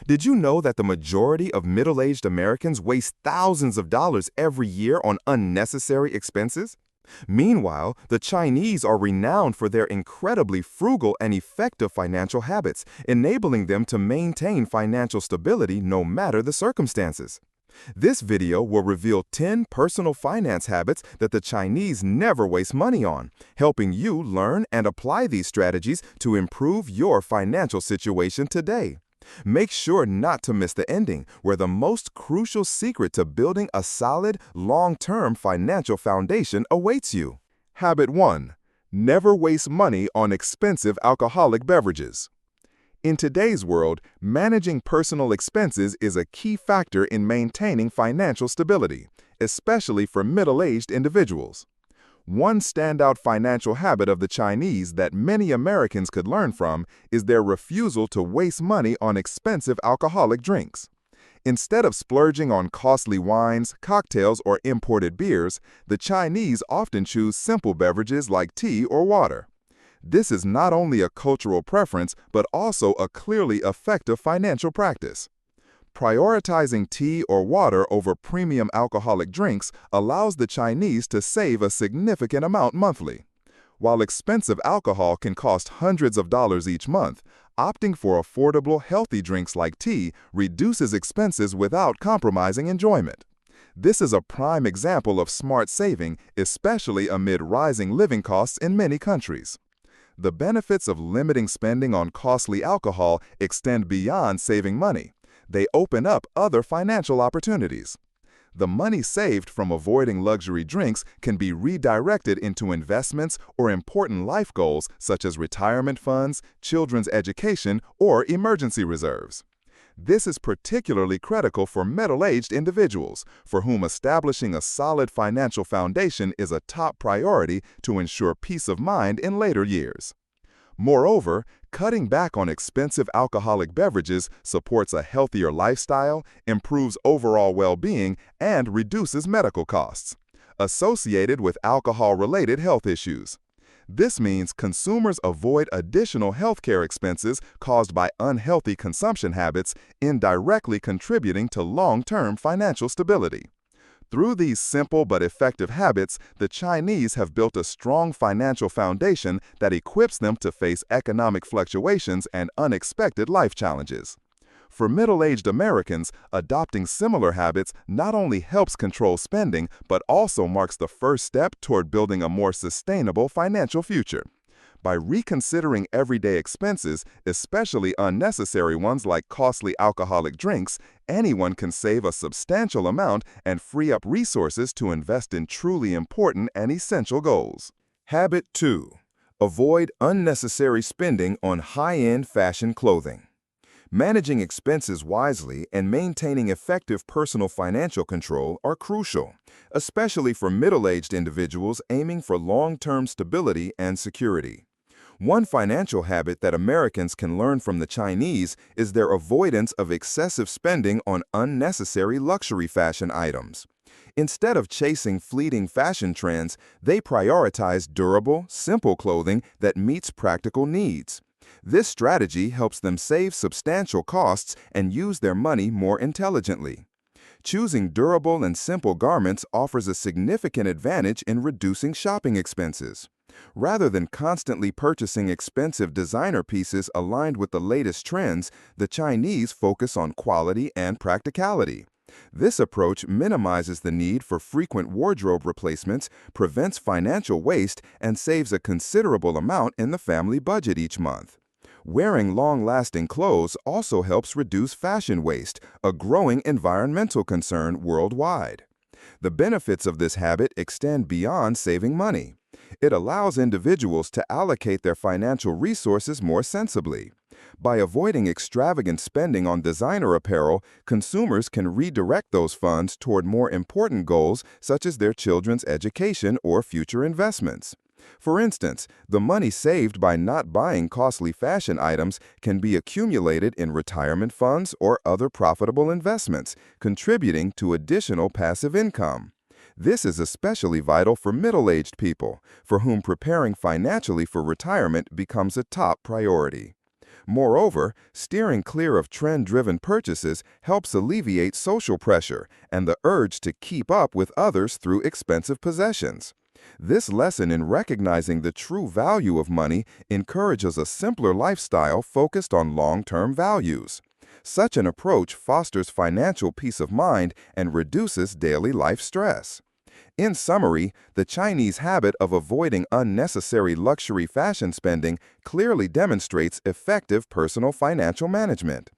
Did you know that the majority of middle-aged Americans waste thousands of dollars every year on unnecessary expenses? Meanwhile, the Chinese are renowned for their incredibly frugal and effective financial habits, enabling them to maintain financial stability no matter the circumstances. This video will reveal 10 personal finance habits that the Chinese never waste money on, helping you learn and apply these strategies to improve your financial situation today. Make sure not to miss the ending, where the most crucial secret to building a solid, long-term financial foundation awaits you. Habit 1. Never waste money on expensive alcoholic beverages. In today's world, managing personal expenses is a key factor in maintaining financial stability, especially for middle-aged individuals. One standout financial habit of the Chinese that many Americans could learn from is their refusal to waste money on expensive alcoholic drinks. Instead of splurging on costly wines, cocktails, or imported beers, the Chinese often choose simple beverages like tea or water. This is not only a cultural preference, but also a clearly effective financial practice. Prioritizing tea or water over premium alcoholic drinks allows the Chinese to save a significant amount monthly. While expensive alcohol can cost hundreds of dollars each month, opting for affordable, healthy drinks like tea reduces expenses without compromising enjoyment. This is a prime example of smart saving, especially amid rising living costs in many countries. The benefits of limiting spending on costly alcohol extend beyond saving money. They open up other financial opportunities. The money saved from avoiding luxury drinks can be redirected into investments or important life goals such as retirement funds, children's education, or emergency reserves. This is particularly critical for middle-aged individuals, for whom establishing a solid financial foundation is a top priority to ensure peace of mind in later years. Moreover, cutting back on expensive alcoholic beverages supports a healthier lifestyle, improves overall well-being, and reduces medical costs associated with alcohol-related health issues. This means consumers avoid additional healthcare expenses caused by unhealthy consumption habits, indirectly contributing to long-term financial stability. Through these simple but effective habits, the Chinese have built a strong financial foundation that equips them to face economic fluctuations and unexpected life challenges. For middle-aged Americans, adopting similar habits not only helps control spending, but also marks the first step toward building a more sustainable financial future. By reconsidering everyday expenses, especially unnecessary ones like costly alcoholic drinks, anyone can save a substantial amount and free up resources to invest in truly important and essential goals. Habit 2. Avoid unnecessary spending on high-end fashion clothing. Managing expenses wisely and maintaining effective personal financial control are crucial, especially for middle-aged individuals aiming for long-term stability and security. One financial habit that Americans can learn from the Chinese is their avoidance of excessive spending on unnecessary luxury fashion items. Instead of chasing fleeting fashion trends, they prioritize durable, simple clothing that meets practical needs. This strategy helps them save substantial costs and use their money more intelligently. Choosing durable and simple garments offers a significant advantage in reducing shopping expenses. Rather than constantly purchasing expensive designer pieces aligned with the latest trends, the Chinese focus on quality and practicality. This approach minimizes the need for frequent wardrobe replacements, prevents financial waste, and saves a considerable amount in the family budget each month. Wearing long-lasting clothes also helps reduce fashion waste, a growing environmental concern worldwide. The benefits of this habit extend beyond saving money. It allows individuals to allocate their financial resources more sensibly. By avoiding extravagant spending on designer apparel, consumers can redirect those funds toward more important goals such as their children's education or future investments. For instance, the money saved by not buying costly fashion items can be accumulated in retirement funds or other profitable investments, contributing to additional passive income. This is especially vital for middle-aged people, for whom preparing financially for retirement becomes a top priority. Moreover, steering clear of trend-driven purchases helps alleviate social pressure and the urge to keep up with others through expensive possessions. This lesson in recognizing the true value of money encourages a simpler lifestyle focused on long-term values. Such an approach fosters financial peace of mind and reduces daily life stress. In summary, the Chinese habit of avoiding unnecessary luxury fashion spending clearly demonstrates effective personal financial management.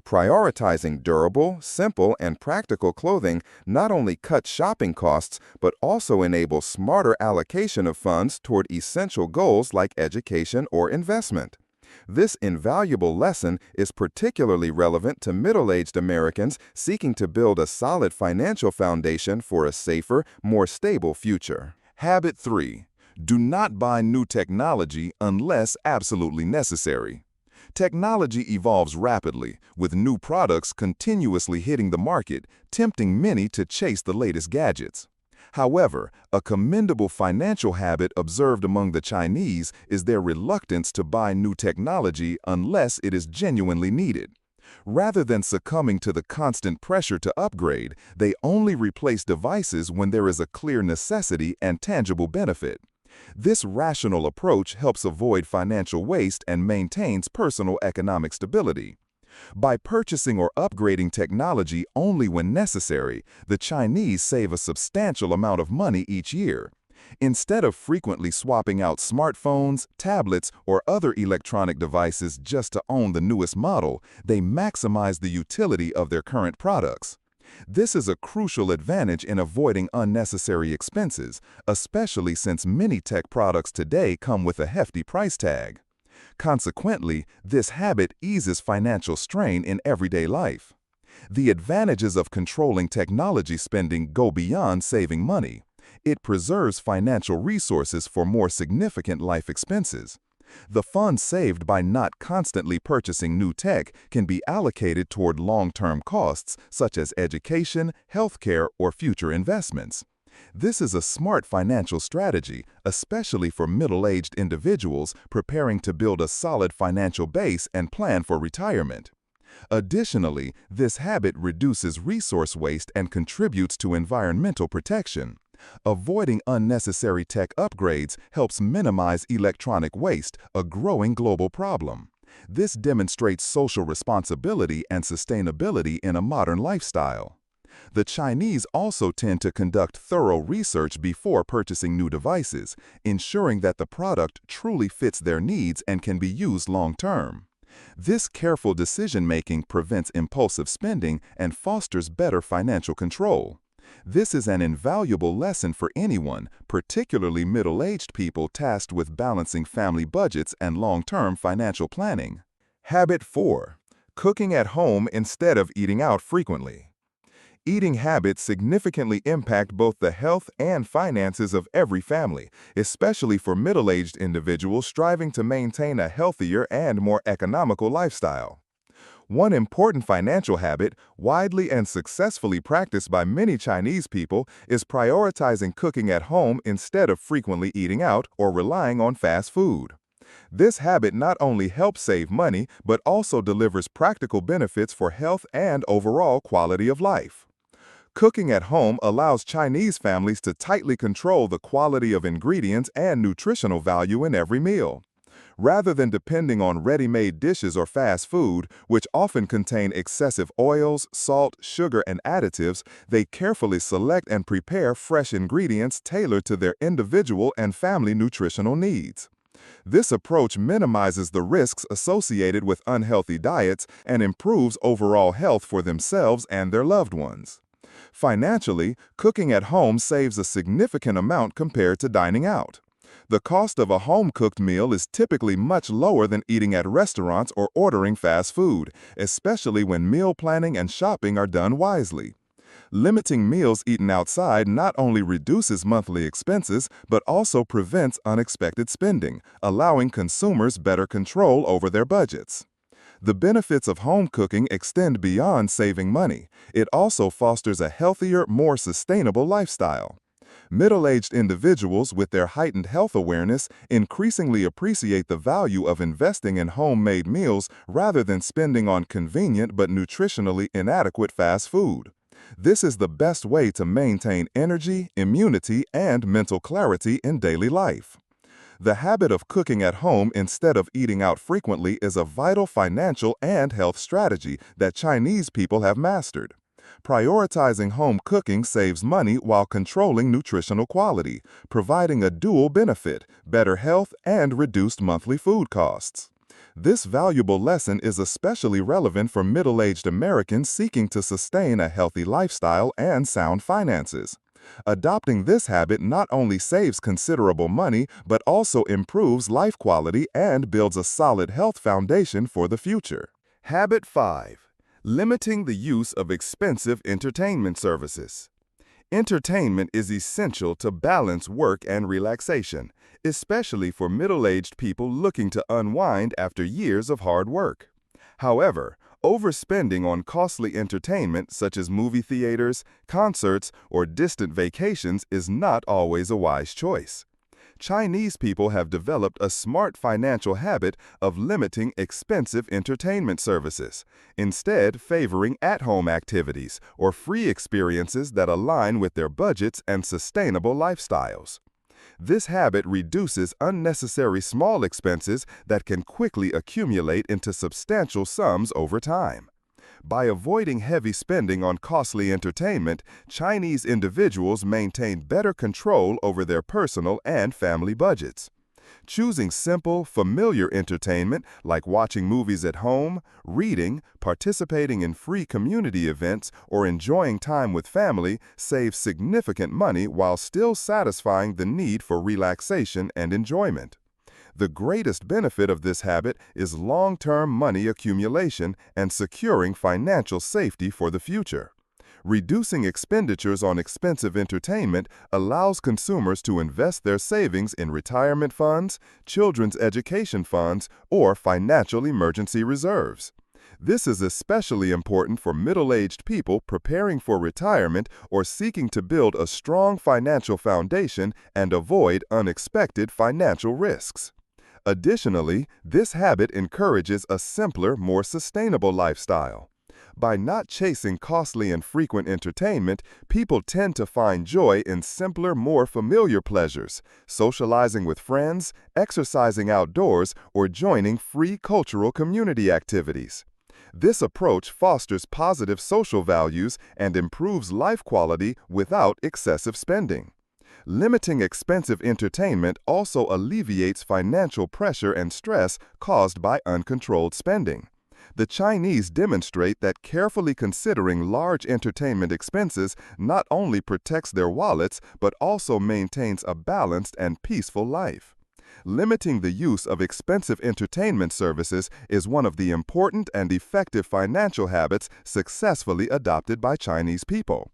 Prioritizing durable, simple, and practical clothing not only cuts shopping costs but also enables smarter allocation of funds toward essential goals like education or investment. This invaluable lesson is particularly relevant to middle-aged Americans seeking to build a solid financial foundation for a safer, more stable future. Habit 3. Do not buy new technology unless absolutely necessary. Technology evolves rapidly, with new products continuously hitting the market, tempting many to chase the latest gadgets. However, a commendable financial habit observed among the Chinese is their reluctance to buy new technology unless it is genuinely needed. Rather than succumbing to the constant pressure to upgrade, they only replace devices when there is a clear necessity and tangible benefit. This rational approach helps avoid financial waste and maintains personal economic stability. By purchasing or upgrading technology only when necessary, the Chinese save a substantial amount of money each year. Instead of frequently swapping out smartphones, tablets, or other electronic devices just to own the newest model, they maximize the utility of their current products. This is a crucial advantage in avoiding unnecessary expenses, especially since many tech products today come with a hefty price tag. Consequently, this habit eases financial strain in everyday life. The advantages of controlling technology spending go beyond saving money. It preserves financial resources for more significant life expenses. The funds saved by not constantly purchasing new tech can be allocated toward long-term costs such as education, healthcare, or future investments. This is a smart financial strategy, especially for middle-aged individuals preparing to build a solid financial base and plan for retirement. Additionally, this habit reduces resource waste and contributes to environmental protection. Avoiding unnecessary tech upgrades helps minimize electronic waste, a growing global problem. This demonstrates social responsibility and sustainability in a modern lifestyle. The Chinese also tend to conduct thorough research before purchasing new devices, ensuring that the product truly fits their needs and can be used long-term. This careful decision-making prevents impulsive spending and fosters better financial control. This is an invaluable lesson for anyone, particularly middle-aged people tasked with balancing family budgets and long-term financial planning. Habit 4. Cooking at home instead of eating out frequently. Eating habits significantly impact both the health and finances of every family, especially for middle-aged individuals striving to maintain a healthier and more economical lifestyle. One important financial habit, widely and successfully practiced by many Chinese people, is prioritizing cooking at home instead of frequently eating out or relying on fast food. This habit not only helps save money, but also delivers practical benefits for health and overall quality of life. Cooking at home allows Chinese families to tightly control the quality of ingredients and nutritional value in every meal. Rather than depending on ready-made dishes or fast food, which often contain excessive oils, salt, sugar, and additives, they carefully select and prepare fresh ingredients tailored to their individual and family nutritional needs. This approach minimizes the risks associated with unhealthy diets and improves overall health for themselves and their loved ones. Financially, cooking at home saves a significant amount compared to dining out. The cost of a home-cooked meal is typically much lower than eating at restaurants or ordering fast food, especially when meal planning and shopping are done wisely. Limiting meals eaten outside not only reduces monthly expenses, but also prevents unexpected spending, allowing consumers better control over their budgets. The benefits of home cooking extend beyond saving money. It also fosters a healthier, more sustainable lifestyle. Middle-aged individuals with their heightened health awareness increasingly appreciate the value of investing in homemade meals rather than spending on convenient but nutritionally inadequate fast food. This is the best way to maintain energy, immunity, and mental clarity in daily life. The habit of cooking at home instead of eating out frequently is a vital financial and health strategy that Chinese people have mastered. Prioritizing home cooking saves money while controlling nutritional quality, providing a dual benefit, better health, and reduced monthly food costs. This valuable lesson is especially relevant for middle-aged Americans seeking to sustain a healthy lifestyle and sound finances. Adopting this habit not only saves considerable money, but also improves life quality and builds a solid health foundation for the future. Habit 5. Limiting the use of expensive entertainment services. Entertainment is essential to balance work and relaxation, especially for middle-aged people looking to unwind after years of hard work. However, overspending on costly entertainment such as movie theaters, concerts, or distant vacations is not always a wise choice. Chinese people have developed a smart financial habit of limiting expensive entertainment services, instead favoring at-home activities or free experiences that align with their budgets and sustainable lifestyles. This habit reduces unnecessary small expenses that can quickly accumulate into substantial sums over time. By avoiding heavy spending on costly entertainment, Chinese individuals maintain better control over their personal and family budgets. Choosing simple, familiar entertainment like watching movies at home, reading, participating in free community events, or enjoying time with family saves significant money while still satisfying the need for relaxation and enjoyment. The greatest benefit of this habit is long-term money accumulation and securing financial safety for the future. Reducing expenditures on expensive entertainment allows consumers to invest their savings in retirement funds, children's education funds, or financial emergency reserves. This is especially important for middle-aged people preparing for retirement or seeking to build a strong financial foundation and avoid unexpected financial risks. Additionally, this habit encourages a simpler, more sustainable lifestyle. By not chasing costly and frequent entertainment, people tend to find joy in simpler, more familiar pleasures, socializing with friends, exercising outdoors, or joining free cultural community activities. This approach fosters positive social values and improves life quality without excessive spending. Limiting expensive entertainment also alleviates financial pressure and stress caused by uncontrolled spending. The Chinese demonstrate that carefully considering large entertainment expenses not only protects their wallets but also maintains a balanced and peaceful life. Limiting the use of expensive entertainment services is one of the important and effective financial habits successfully adopted by Chinese people.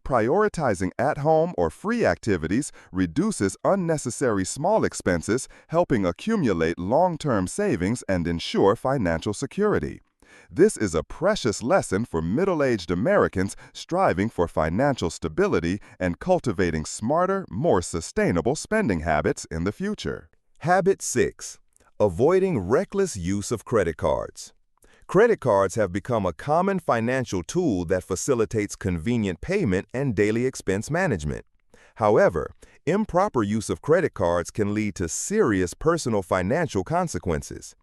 Prioritizing at-home or free activities reduces unnecessary small expenses, helping accumulate long-term savings and ensure financial security. This is a precious lesson for middle-aged Americans striving for financial stability and cultivating smarter, more sustainable spending habits in the future. Habit 6. Avoiding reckless use of credit cards. Credit cards have become a common financial tool that facilitates convenient payment and daily expense management. However, improper use of credit cards can lead to serious personal financial consequences.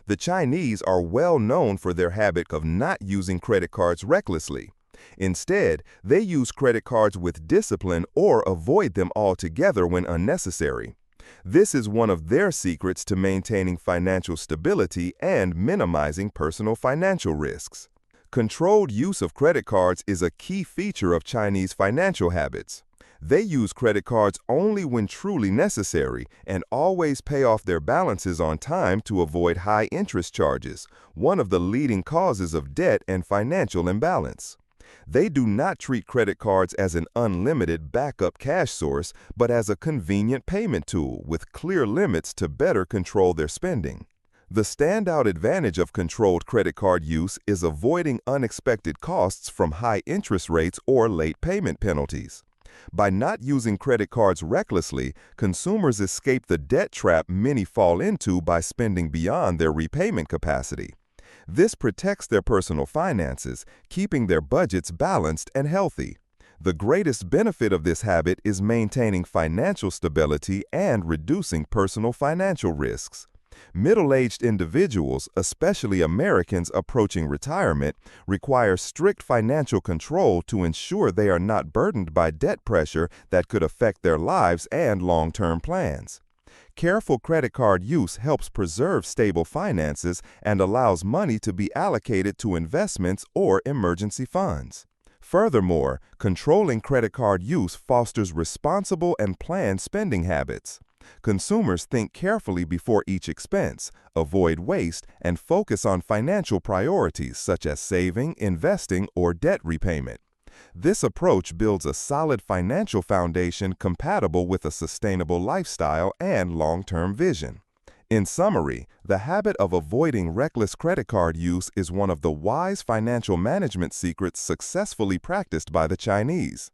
The Chinese are well known for their habit of not using credit cards recklessly. Instead, they use credit cards with discipline or avoid them altogether when unnecessary. This is one of their secrets to maintaining financial stability and minimizing personal financial risks. Controlled use of credit cards is a key feature of Chinese financial habits. They use credit cards only when truly necessary and always pay off their balances on time to avoid high interest charges, one of the leading causes of debt and financial imbalance. They do not treat credit cards as an unlimited backup cash source, but as a convenient payment tool with clear limits to better control their spending. The standout advantage of controlled credit card use is avoiding unexpected costs from high interest rates or late payment penalties. By not using credit cards recklessly, consumers escape the debt trap many fall into by spending beyond their repayment capacity. This protects their personal finances, keeping their budgets balanced and healthy. The greatest benefit of this habit is maintaining financial stability and reducing personal financial risks. Middle-aged individuals, especially Americans approaching retirement, require strict financial control to ensure they are not burdened by debt pressure that could affect their lives and long-term plans. Careful credit card use helps preserve stable finances and allows money to be allocated to investments or emergency funds. Furthermore, controlling credit card use fosters responsible and planned spending habits. Consumers think carefully before each expense, avoid waste, and focus on financial priorities such as saving, investing, or debt repayment. This approach builds a solid financial foundation compatible with a sustainable lifestyle and long-term vision. In summary, the habit of avoiding reckless credit card use is one of the wise financial management secrets successfully practiced by the Chinese.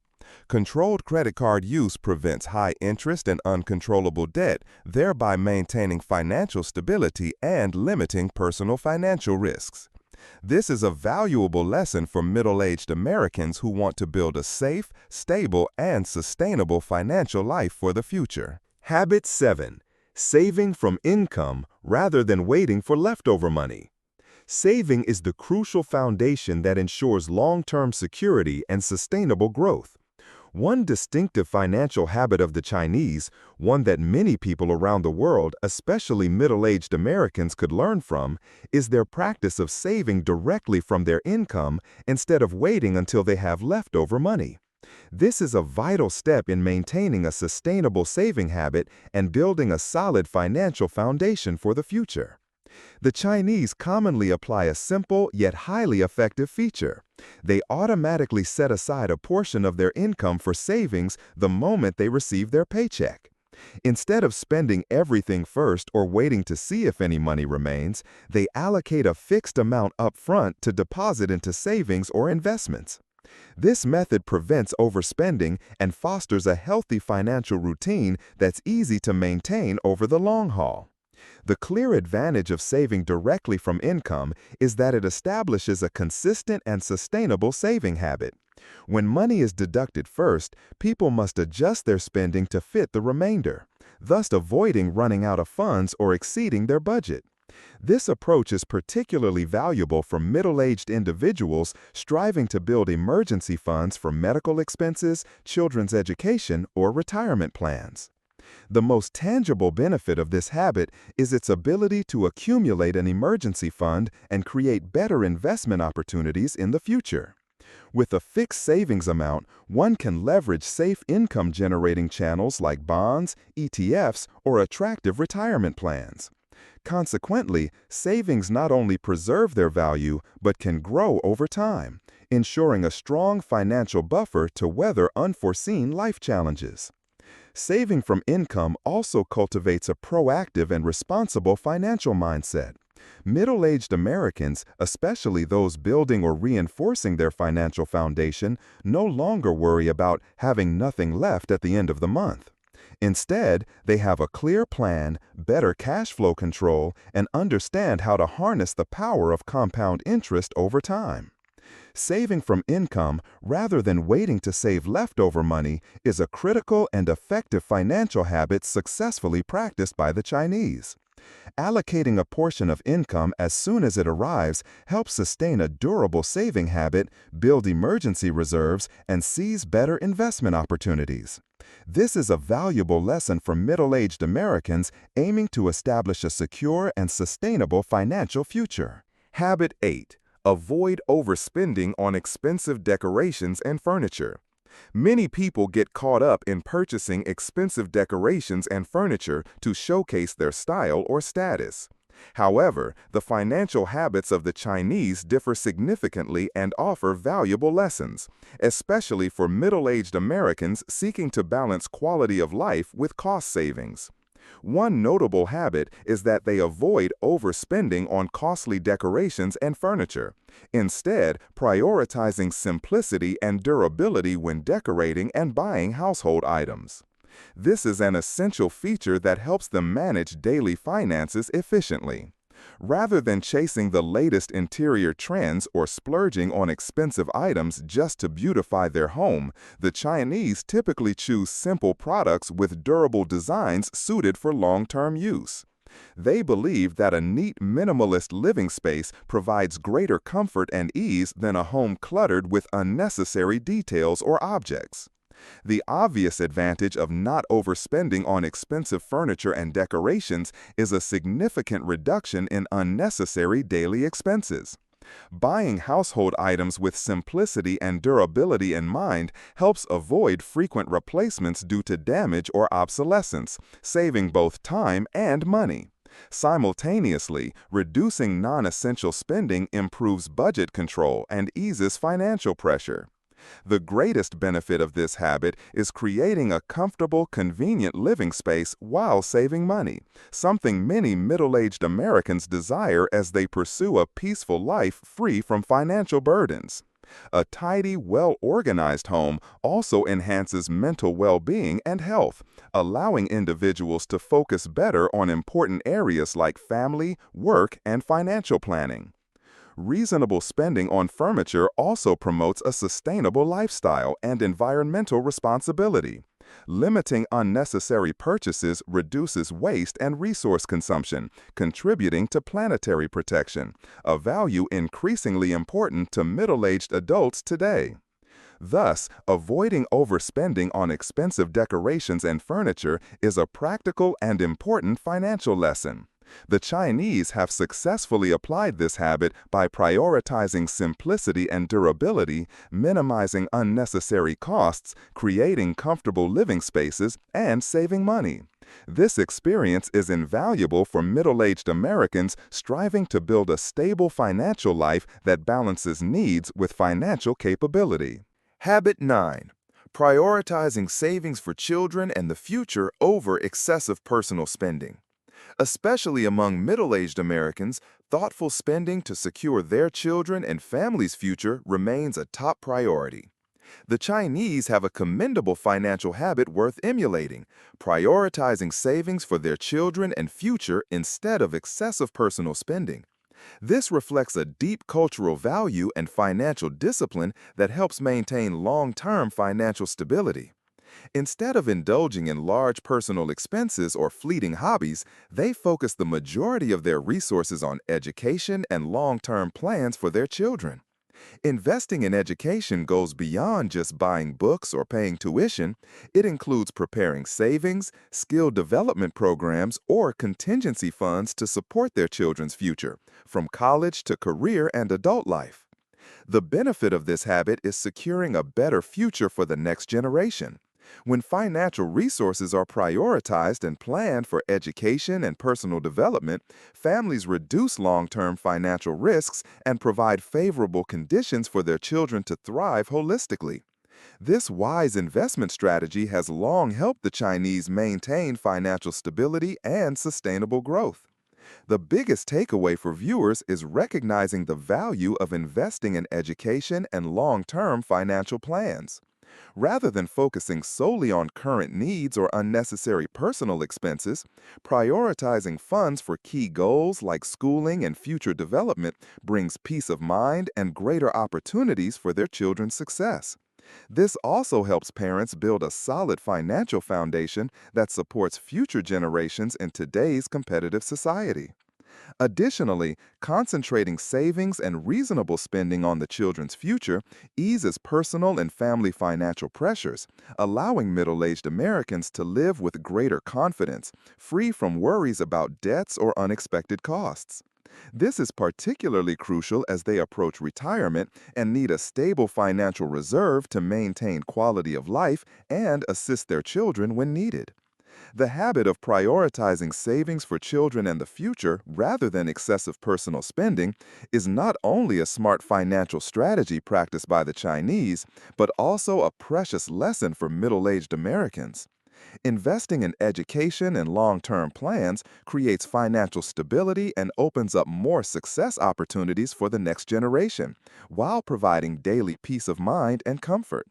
Controlled credit card use prevents high interest and uncontrollable debt, thereby maintaining financial stability and limiting personal financial risks. This is a valuable lesson for middle-aged Americans who want to build a safe, stable, and sustainable financial life for the future. Habit 7. Saving from income rather than waiting for leftover money. Saving is the crucial foundation that ensures long-term security and sustainable growth. One distinctive financial habit of the Chinese, one that many people around the world, especially middle-aged Americans, could learn from, is their practice of saving directly from their income instead of waiting until they have leftover money. This is a vital step in maintaining a sustainable saving habit and building a solid financial foundation for the future. The Chinese commonly apply a simple yet highly effective feature. They automatically set aside a portion of their income for savings the moment they receive their paycheck. Instead of spending everything first or waiting to see if any money remains, they allocate a fixed amount up front to deposit into savings or investments. This method prevents overspending and fosters a healthy financial routine that's easy to maintain over the long haul. The clear advantage of saving directly from income is that it establishes a consistent and sustainable saving habit. When money is deducted first, people must adjust their spending to fit the remainder, thus avoiding running out of funds or exceeding their budget. This approach is particularly valuable for middle-aged individuals striving to build emergency funds for medical expenses, children's education, or retirement plans. The most tangible benefit of this habit is its ability to accumulate an emergency fund and create better investment opportunities in the future. With a fixed savings amount, one can leverage safe income-generating channels like bonds, ETFs, or attractive retirement plans. Consequently, savings not only preserve their value but can grow over time, ensuring a strong financial buffer to weather unforeseen life challenges. Saving from income also cultivates a proactive and responsible financial mindset. Middle-aged Americans, especially those building or reinforcing their financial foundation, no longer worry about having nothing left at the end of the month. Instead, they have a clear plan, better cash flow control, and understand how to harness the power of compound interest over time. Saving from income rather than waiting to save leftover money is a critical and effective financial habit successfully practiced by the Chinese. Allocating a portion of income as soon as it arrives helps sustain a durable saving habit, build emergency reserves, and seize better investment opportunities. This is a valuable lesson for middle-aged Americans aiming to establish a secure and sustainable financial future. Habit 8. Avoid overspending on expensive decorations and furniture. Many people get caught up in purchasing expensive decorations and furniture to showcase their style or status. However, the financial habits of the Chinese differ significantly and offer valuable lessons, especially for middle-aged Americans seeking to balance quality of life with cost savings. One notable habit is that they avoid overspending on costly decorations and furniture, instead prioritizing simplicity and durability when decorating and buying household items. This is an essential feature that helps them manage daily finances efficiently. Rather than chasing the latest interior trends or splurging on expensive items just to beautify their home, the Chinese typically choose simple products with durable designs suited for long-term use. They believe that a neat, minimalist living space provides greater comfort and ease than a home cluttered with unnecessary details or objects. The obvious advantage of not overspending on expensive furniture and decorations is a significant reduction in unnecessary daily expenses. Buying household items with simplicity and durability in mind helps avoid frequent replacements due to damage or obsolescence, saving both time and money. Simultaneously, reducing non-essential spending improves budget control and eases financial pressure. The greatest benefit of this habit is creating a comfortable, convenient living space while saving money, something many middle-aged Americans desire as they pursue a peaceful life free from financial burdens. A tidy, well-organized home also enhances mental well-being and health, allowing individuals to focus better on important areas like family, work, and financial planning. Reasonable spending on furniture also promotes a sustainable lifestyle and environmental responsibility. Limiting unnecessary purchases reduces waste and resource consumption, contributing to planetary protection, a value increasingly important to middle-aged adults today. Thus, avoiding overspending on expensive decorations and furniture is a practical and important financial lesson. The Chinese have successfully applied this habit by prioritizing simplicity and durability, minimizing unnecessary costs, creating comfortable living spaces, and saving money. This experience is invaluable for middle-aged Americans striving to build a stable financial life that balances needs with financial capability. Habit 9. Prioritizing savings for children and the future over excessive personal spending. Especially among middle-aged Americans, thoughtful spending to secure their children and families' future remains a top priority. The Chinese have a commendable financial habit worth emulating, prioritizing savings for their children and future instead of excessive personal spending. This reflects a deep cultural value and financial discipline that helps maintain long-term financial stability. Instead of indulging in large personal expenses or fleeting hobbies, they focus the majority of their resources on education and long-term plans for their children. Investing in education goes beyond just buying books or paying tuition. It includes preparing savings, skill development programs, or contingency funds to support their children's future, from college to career and adult life. The benefit of this habit is securing a better future for the next generation. When financial resources are prioritized and planned for education and personal development, families reduce long-term financial risks and provide favorable conditions for their children to thrive holistically. This wise investment strategy has long helped the Chinese maintain financial stability and sustainable growth. The biggest takeaway for viewers is recognizing the value of investing in education and long-term financial plans. Rather than focusing solely on current needs or unnecessary personal expenses, prioritizing funds for key goals like schooling and future development brings peace of mind and greater opportunities for their children's success. This also helps parents build a solid financial foundation that supports future generations in today's competitive society. Additionally, concentrating savings and reasonable spending on the children's future eases personal and family financial pressures, allowing middle-aged Americans to live with greater confidence, free from worries about debts or unexpected costs. This is particularly crucial as they approach retirement and need a stable financial reserve to maintain quality of life and assist their children when needed. The habit of prioritizing savings for children and the future rather than excessive personal spending is not only a smart financial strategy practiced by the Chinese, but also a precious lesson for middle-aged Americans. Investing in education and long-term plans creates financial stability and opens up more success opportunities for the next generation, while providing daily peace of mind and comfort.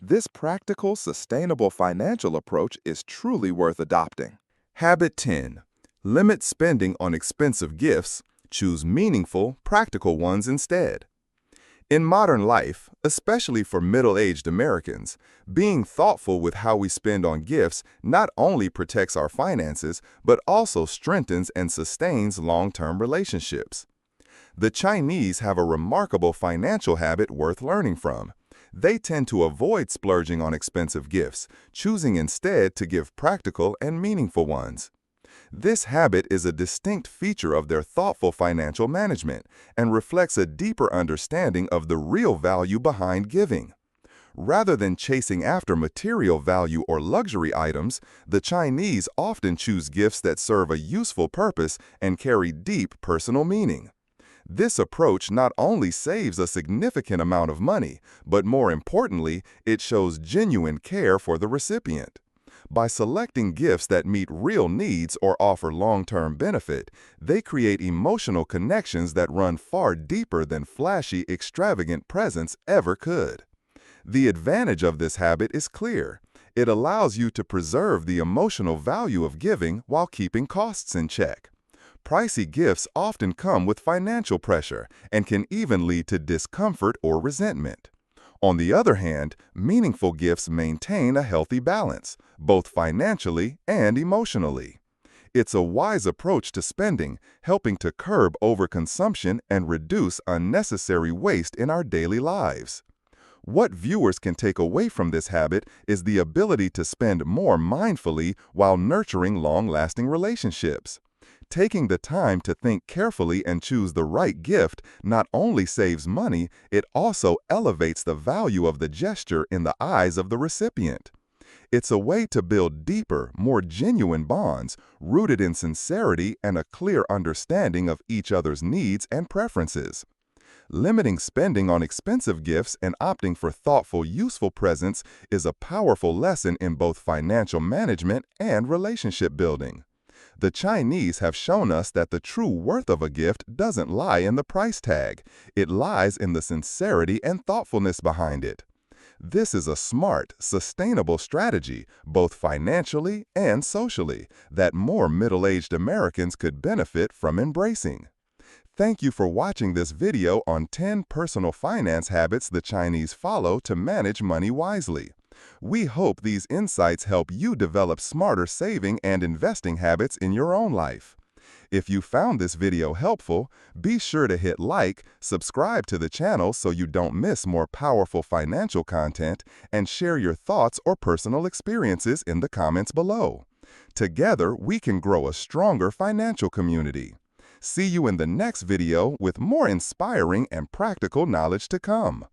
This practical, sustainable financial approach is truly worth adopting. Habit 10. Limit spending on expensive gifts. Choose meaningful, practical ones instead. In modern life, especially for middle-aged Americans, being thoughtful with how we spend on gifts not only protects our finances, but also strengthens and sustains long-term relationships. The Chinese have a remarkable financial habit worth learning from. They tend to avoid splurging on expensive gifts, choosing instead to give practical and meaningful ones. This habit is a distinct feature of their thoughtful financial management and reflects a deeper understanding of the real value behind giving. Rather than chasing after material value or luxury items, the Chinese often choose gifts that serve a useful purpose and carry deep personal meaning. This approach not only saves a significant amount of money, but more importantly, it shows genuine care for the recipient. By selecting gifts that meet real needs or offer long-term benefit, they create emotional connections that run far deeper than flashy, extravagant presents ever could. The advantage of this habit is clear. It allows you to preserve the emotional value of giving while keeping costs in check. Pricey gifts often come with financial pressure and can even lead to discomfort or resentment. On the other hand, meaningful gifts maintain a healthy balance, both financially and emotionally. It's a wise approach to spending, helping to curb overconsumption and reduce unnecessary waste in our daily lives. What viewers can take away from this habit is the ability to spend more mindfully while nurturing long-lasting relationships. Taking the time to think carefully and choose the right gift not only saves money, it also elevates the value of the gesture in the eyes of the recipient. It's a way to build deeper, more genuine bonds, rooted in sincerity and a clear understanding of each other's needs and preferences. Limiting spending on expensive gifts and opting for thoughtful, useful presents is a powerful lesson in both financial management and relationship building. The Chinese have shown us that the true worth of a gift doesn't lie in the price tag. It lies in the sincerity and thoughtfulness behind it. This is a smart, sustainable strategy, both financially and socially, that more middle-aged Americans could benefit from embracing. Thank you for watching this video on 10 personal finance habits the Chinese follow to manage money wisely. We hope these insights help you develop smarter saving and investing habits in your own life. If you found this video helpful, be sure to hit like, subscribe to the channel so you don't miss more powerful financial content, and share your thoughts or personal experiences in the comments below. Together, we can grow a stronger financial community. See you in the next video with more inspiring and practical knowledge to come.